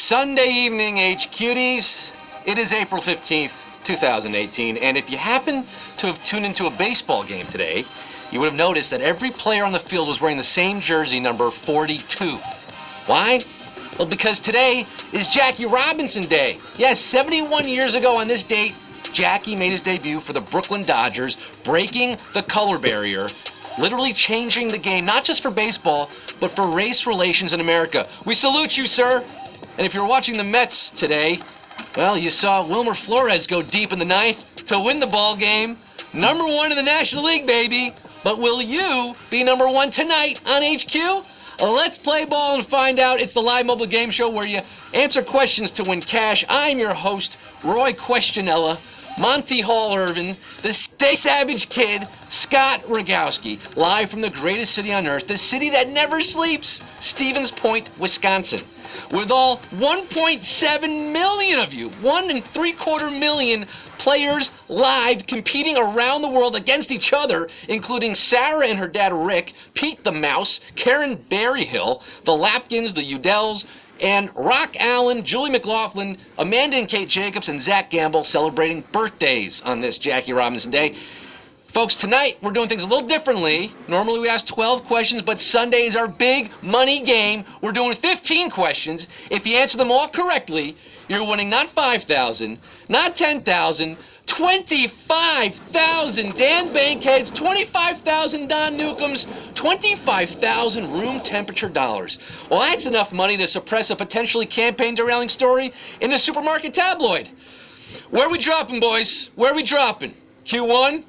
Sunday evening, H-Cuties. It is April 15th, 2018, and if you happen to have tuned into a baseball game today, you would have noticed that every player on the field was wearing the same jersey, number 42. Why? Well, because today is Jackie Robinson Day. Yes, 71 years ago on this date, Jackie made his debut for the Brooklyn Dodgers, breaking the color barrier, literally changing the game, not just for baseball, but for race relations in America. We salute you, sir. And if you're watching the Mets today, well, you saw Wilmer Flores go deep in the ninth to win the ball game. Number one in the National League, baby. But will you be number one tonight on HQ? Let's play ball and find out. It's the live mobile game show where you answer questions to win cash. I'm your host, Roy Questionella, Monty Hall Irvin, the Stay Savage Kid, Scott Rogowski, live from the greatest city on earth, the city that never sleeps, Stevens Point, Wisconsin. With all 1.7 million of you, 1.75 million players live competing around the world against each other, including Sarah and her dad Rick, Pete the Mouse, Karen Berryhill, the Lapkins, the Udells, and Rock Allen, Julie McLaughlin, Amanda and Kate Jacobs, and Zach Gamble celebrating birthdays on this Jackie Robinson Day. Folks, tonight we're doing things a little differently. Normally we ask 12 questions, but Sunday is our big money game. We're doing 15 questions. If you answer them all correctly, you're winning not 5,000, not 10,000, 25,000 Dan Bankheads, 25,000 Don Newcombs, 25,000 room temperature dollars. Well, that's enough money to suppress a potentially campaign derailing story in a supermarket tabloid. Where are we dropping, boys? Where are we dropping? Q1?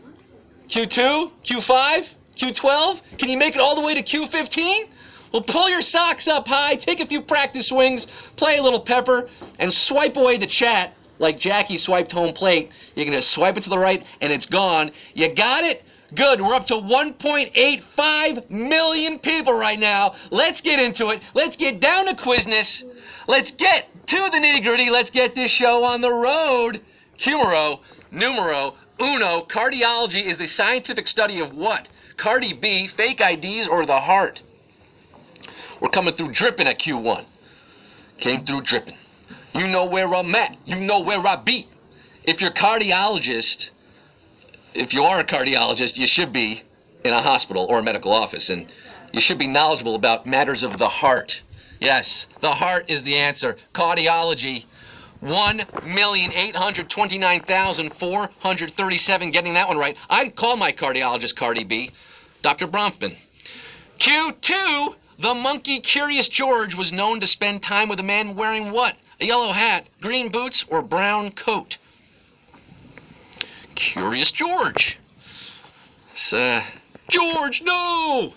Q2? Q5? Q12? Can you make it all the way to Q15? Well, pull your socks up high, take a few practice swings, play a little pepper, and swipe away the chat like Jackie swiped home plate. You're going to swipe it to the right, and it's gone. You got it? Good. We're up to 1.85 million people right now. Let's get into it. Let's get down to quizness. Let's get to the nitty-gritty. Let's get this show on the road. Numero uno. Cardiology is the scientific study of what? Cardi B, fake IDs, or the heart? We're coming through dripping at Q1. Came through dripping. You know where I'm at. You know where I be. If you're a cardiologist, if you are a cardiologist, you should be in a hospital or a medical office, and you should be knowledgeable about matters of the heart. Yes, the heart is the answer. Cardiology. 1,829,437, getting that one right. I call my cardiologist Cardi B, Dr. Bronfman. Q2, the monkey Curious George was known to spend time with a man wearing what? A yellow hat, green boots, or brown coat? Curious George. George, no!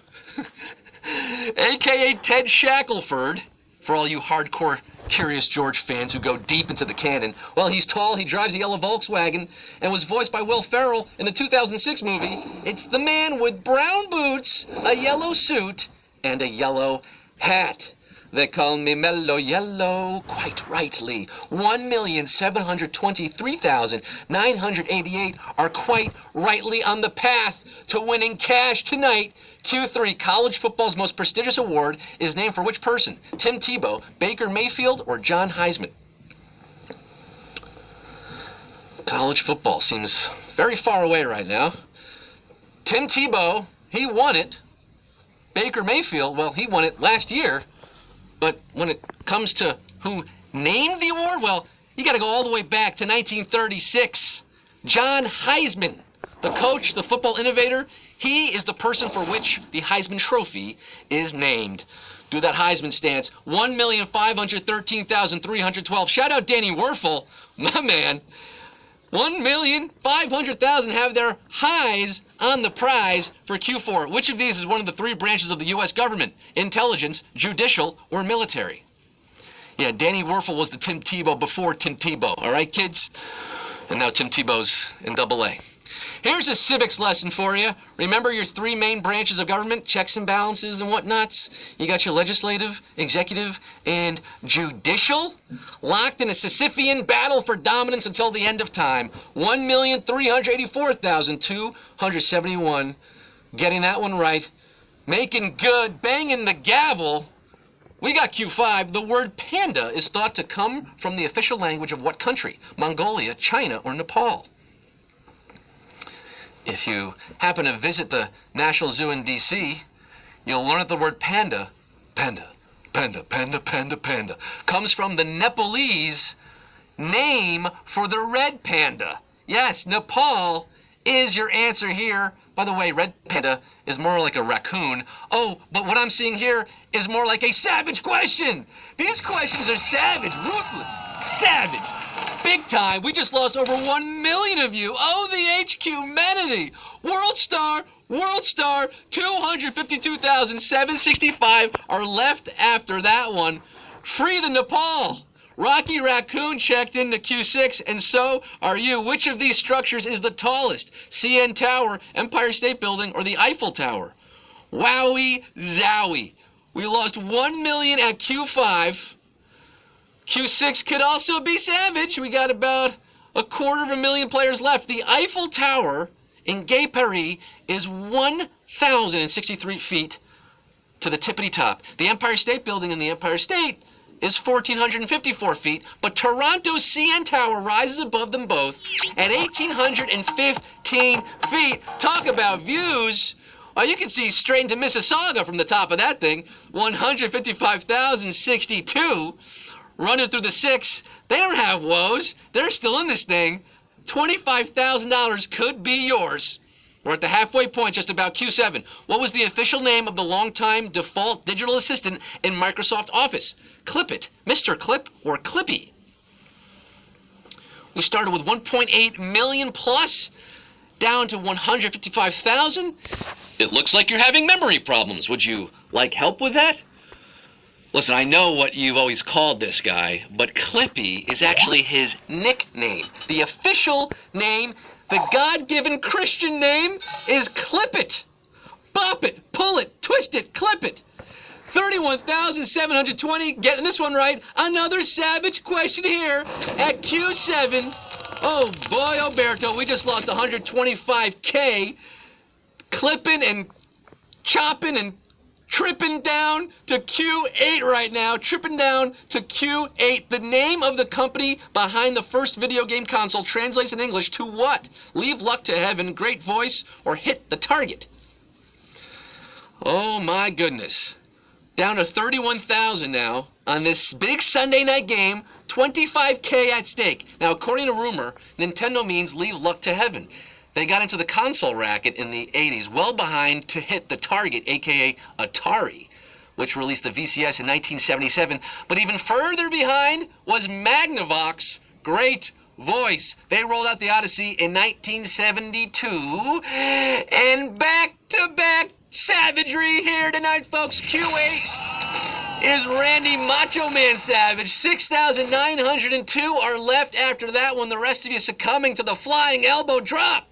AKA Ted Shackelford, for all you hardcore Curious George fans who go deep into the canon. Well, he's tall, he drives a yellow Volkswagen, and was voiced by Will Ferrell in the 2006 movie. It's the man with brown boots, a yellow suit, and a yellow hat. They call me Mellow Yellow, quite rightly. 1,723,988 are quite rightly on the path to winning cash tonight. Q3, college football's most prestigious award is named for which person? Tim Tebow, Baker Mayfield, or John Heisman? College football seems very far away right now. Tim Tebow, he won it. Baker Mayfield, well, he won it last year. But when it comes to who named the award, well, you got to go all the way back to 1936. John Heisman, the coach, the football innovator, he is the person for which the Heisman Trophy is named. Do that Heisman stance. 1,513,312. Shout out Danny Werfel, my man. 1,500,000 have their highs on the prize for Q4. Which of these is one of the three branches of the U.S. government? Intelligence, judicial, or military? Yeah, Danny Werfel was the Tim Tebow before Tim Tebow. All right, kids? And now Tim Tebow's in AA. Here's a civics lesson for you. Remember your three main branches of government, checks and balances and whatnots? You got your legislative, executive, and judicial, locked in a Sisyphean battle for dominance until the end of time. 1,384,271. Getting that one right. Making good, banging the gavel We got Q5. The word panda is thought to come from the official language of what country? Mongolia, China, or Nepal? If you happen to visit the National Zoo in D.C., you'll learn that the word panda, panda, panda, panda, panda, panda, comes from the Nepalese name for the red panda. Yes, Nepal is your answer here. By the way, red panda is more like a raccoon. Oh, but what I'm seeing here is more like a savage question. These questions are savage, ruthless, savage. Big time. We just lost over 1 million of you. Oh, the HQ-manity. World Star, 252,765 are left after that one. Free the Nepal. Rocky Raccoon checked into Q6, and so are you. Which of these structures is the tallest? CN Tower, Empire State Building, or the Eiffel Tower? Wowie zowie. We lost 1 million at Q5. Q6 could also be savage. We got about 250,000 players left. The Eiffel Tower in Gay Paris is 1,063 feet to the tippity top. The Empire State Building in the Empire State is 1,454 feet, but Toronto's CN Tower rises above them both at 1,815 feet. Talk about views. Well, you can see straight into Mississauga from the top of that thing. 155,062. Running through the 6. They don't have woes. They're still in this thing. $25,000 could be yours. We're at the halfway point, just about Q7. What was the official name of the longtime default digital assistant in Microsoft Office? Clipit, Mr. Clip, or Clippy? We started with 1.8 million plus, down to 155,000. It looks like you're having memory problems. Would you like help with that? Listen, I know what you've always called this guy, but Clippy is actually his nickname. The official name, the God-given Christian name, is Clip It. Bop it, pull it, twist it, clip it. 31,720, getting this one right. Another savage question here at Q7. Oh boy, Alberto, we just lost 125K. Clipping and chopping and tripping down to Q8 right now, tripping down to Q8. The name of the company behind the first video game console translates in English to what? Leave luck to heaven, great voice, or hit the target. Oh my goodness. Down to 31,000 now on this big Sunday night game, 25K at stake. Now, according to rumor, Nintendo means leave luck to heaven. They got into the console racket in the 80s, well behind to hit the target, a.k.a. Atari, which released the VCS in 1977. But even further behind was Magnavox, great voice. They rolled out the Odyssey in 1972. And back-to-back savagery here tonight, folks. Q8 is Randy Macho Man Savage. 6,902 are left after that one. The rest of you succumbing to the flying elbow drop.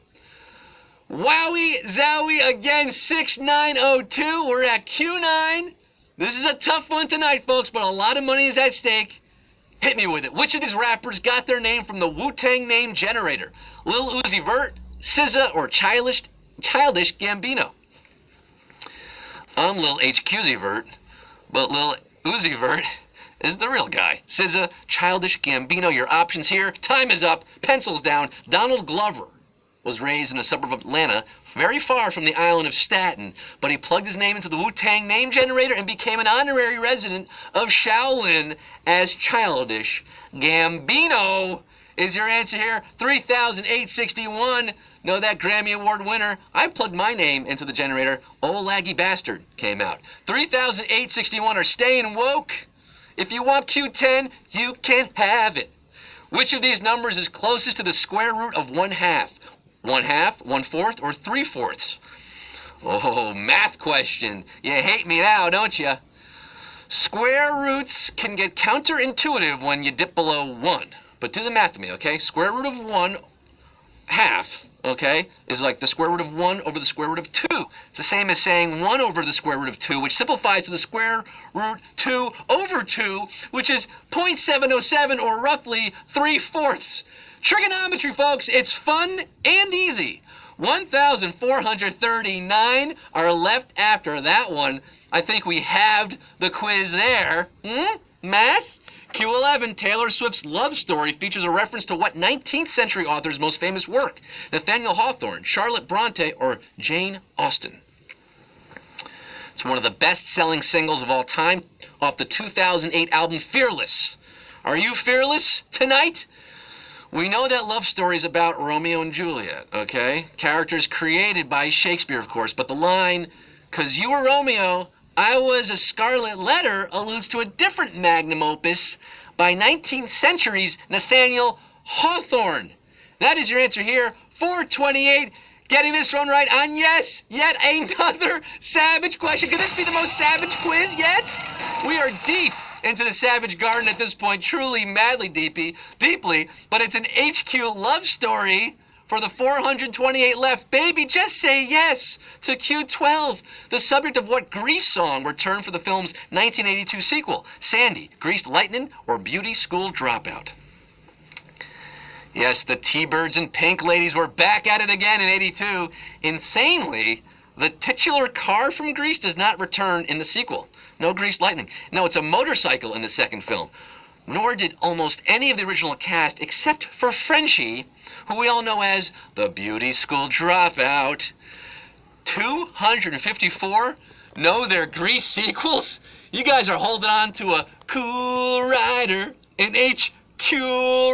Wowie zowie again, 6,902. We're at Q9. This is a tough one tonight, folks, but a lot of money is at stake. Hit me with it. Which of these rappers got their name from the Wu-Tang name generator? Lil Uzi Vert, SZA, or Childish Gambino? I'm Lil HQZ Vert, but Lil Uzi Vert is the real guy. SZA, Childish Gambino, your options here. Time is up. Pencils down. Donald Glover was raised in a suburb of Atlanta, very far from the island of Staten, but he plugged his name into the Wu-Tang name generator and became an honorary resident of Shaolin as Childish Gambino. Is your answer here? 3,861. Know that Grammy Award winner? I plugged my name into the generator. Old Laggy Bastard came out. 3,861 are staying woke. If you want Q10, you can have it. Which of these numbers is closest to the square root of 1/2? 1/2, 1/4, or 3/4? Oh, math question. You hate me now, don't you? Square roots can get counterintuitive when you dip below 1. But do the math with me, okay? Square root of 1/2, okay, is like the square root of 1 over the square root of 2. It's the same as saying 1 over the square root of 2, which simplifies to the square root 2 over 2, which is 0.707, or roughly 3/4. Trigonometry, folks, it's fun and easy. 1,439 are left after that one. I think we halved the quiz there. Math? Q11, Taylor Swift's love story features a reference to what 19th century author's most famous work? Nathaniel Hawthorne, Charlotte Bronte, or Jane Austen? It's one of the best-selling singles of all time off the 2008 album Fearless. Are you fearless tonight? We know that love story is about Romeo and Juliet, okay? Characters created by Shakespeare, of course, but the line, "'Cause you were Romeo, I was a scarlet letter," alludes to a different magnum opus by 19th century's Nathaniel Hawthorne. That is your answer here. 428. Getting this one right on yes, yet another savage question. Could this be the most savage quiz yet? We are deep into the savage garden at this point, truly, madly deeply, but it's an HQ love story for the 428 left. Baby, just say yes to Q12, the subject of what Grease song returned for the film's 1982 sequel, Sandy, Greased Lightning, or Beauty School Dropout? Yes, the T-Birds and Pink ladies were back at it again in 82. Insanely, the titular car from Grease does not return in the sequel. No Greased Lightning. No, it's a motorcycle in the second film. Nor did almost any of the original cast, except for Frenchie, who we all know as the Beauty School Dropout. 254? No, they're Grease sequels? You guys are holding on to a cool rider, an HQ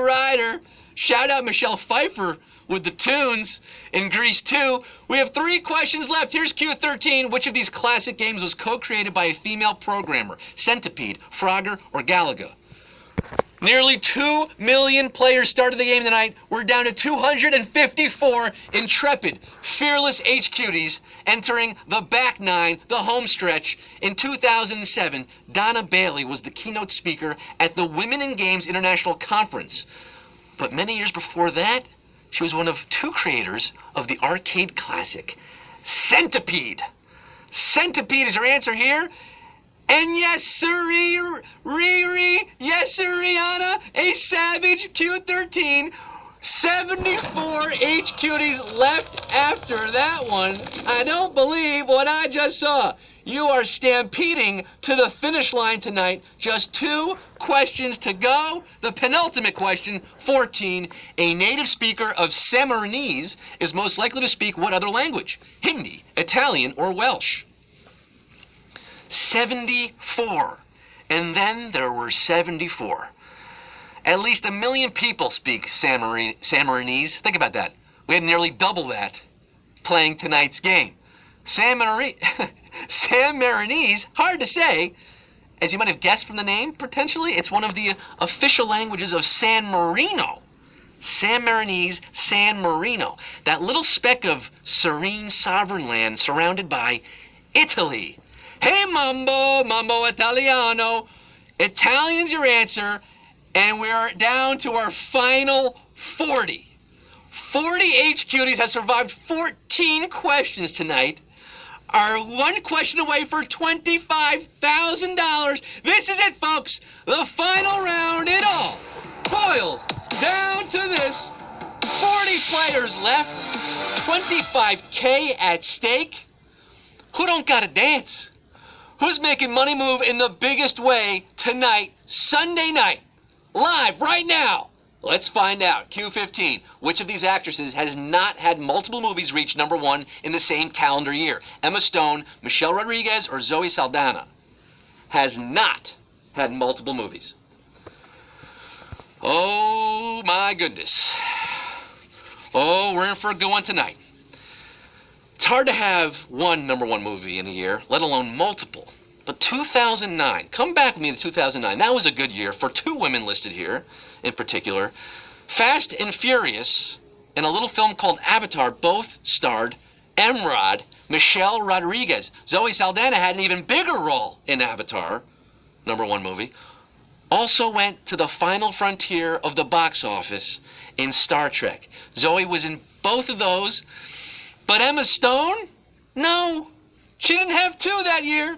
rider. Shout out Michelle Pfeiffer with the tunes in Grease 2. We have 3 questions left. Here's Q13. Which of these classic games was co-created by a female programmer? Centipede, Frogger, or Galaga? Nearly 2 million players started the game tonight. We're down to 254 intrepid, fearless HQties entering the back 9, the home stretch. In 2007, Donna Bailey was the keynote speaker at the Women in Games International Conference. But many years before that, she was one of 2 creators of the arcade classic, Centipede. Centipede is her answer here. And yes, sirree, Riri, yes, sir, Rihanna, a savage Q13. 74 HQties left after that one. I don't believe what I just saw. You are stampeding to the finish line tonight. Just 2 questions to go. The penultimate question, 14. A native speaker of Sammarinese is most likely to speak what other language? Hindi, Italian, or Welsh? 74. And then there were 74. At least 1 million people speak Sammarinese. Think about that. We had nearly double that playing tonight's game. Sammarinese, hard to say. As you might have guessed from the name, potentially, it's one of the official languages of San Marino. Sammarinese, San Marino. That little speck of serene sovereign land surrounded by Italy. Hey, Mambo Italiano. Italian's your answer, and we're down to our final 40. 40 HQties have survived 14 questions tonight. Are 1 question away for $25,000. This is it, folks. The final round. It all boils down to this. 40 players left. $25K at stake. Who don't got to dance? Who's making money move in the biggest way tonight, Sunday night? Live right now. Let's find out. Q15. Which of these actresses has not had multiple movies reach #1 in the same calendar year? Emma Stone, Michelle Rodriguez, or Zoe Saldana? Has not had multiple movies. Oh, my goodness. Oh, we're in for a good one tonight. It's hard to have one #1 movie in a year, let alone multiple. But 2009, come back with me to 2009. That was a good year for 2 women listed here in particular. Fast and Furious and a little film called Avatar both starred Emerald Michelle Rodriguez. Zoe Saldana had an even bigger role in Avatar, #1 movie. Also went to the final frontier of the box office in Star Trek. Zoe was in both of those. But Emma Stone? No. She didn't have 2 that year.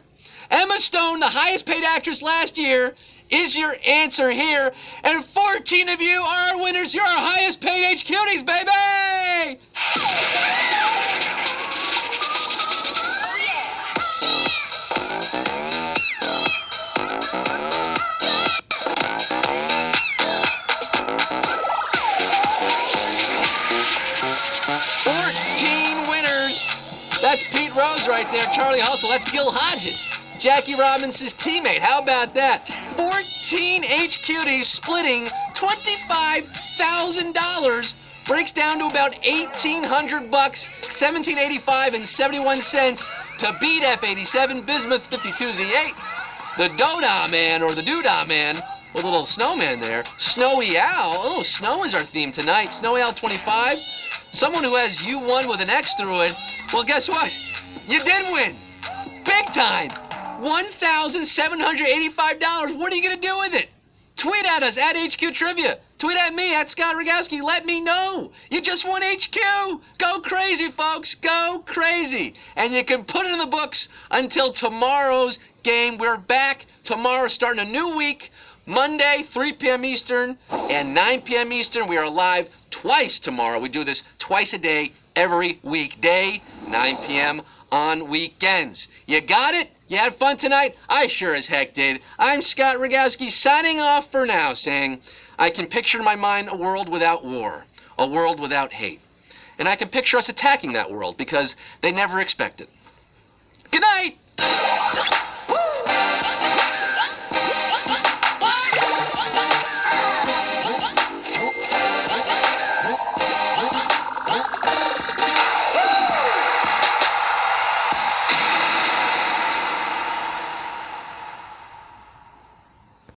Emma Stone, the highest paid actress last year, is your answer here. And 14 of you are our winners. You're our highest paid HQties, baby! bros right there. Charlie Hustle, that's Gil Hodges, Jackie Robinson's teammate. How about that? 14 HQDs splitting $25,000 breaks down to about $1,800, $1,785 and 71 cents to beat F87 Bismuth 52Z8. The Doda Man, or the Doodah Man, with a little snowman there. Snowy Owl. Oh, snow is our theme tonight. Snowy Owl 25. Someone who has U1 with an X through it. Well, guess what? You did win. Big time. $1,785. What are you going to do with it? Tweet at us at HQ Trivia. Tweet at me at Scott Rogowski. Let me know. You just won HQ. Go crazy, folks. Go crazy. And you can put it in the books until tomorrow's game. We're back tomorrow, starting a new week. Monday, 3 p.m. Eastern and 9 p.m. Eastern. We are live twice tomorrow. We do this twice a day, every weekday, 9 p.m. on weekends. You got it? You had fun tonight? I sure as heck did. I'm Scott Rogowski signing off for now, saying I can picture in my mind a world without war, a world without hate. And I can picture us attacking that world because they never expect it. Good night!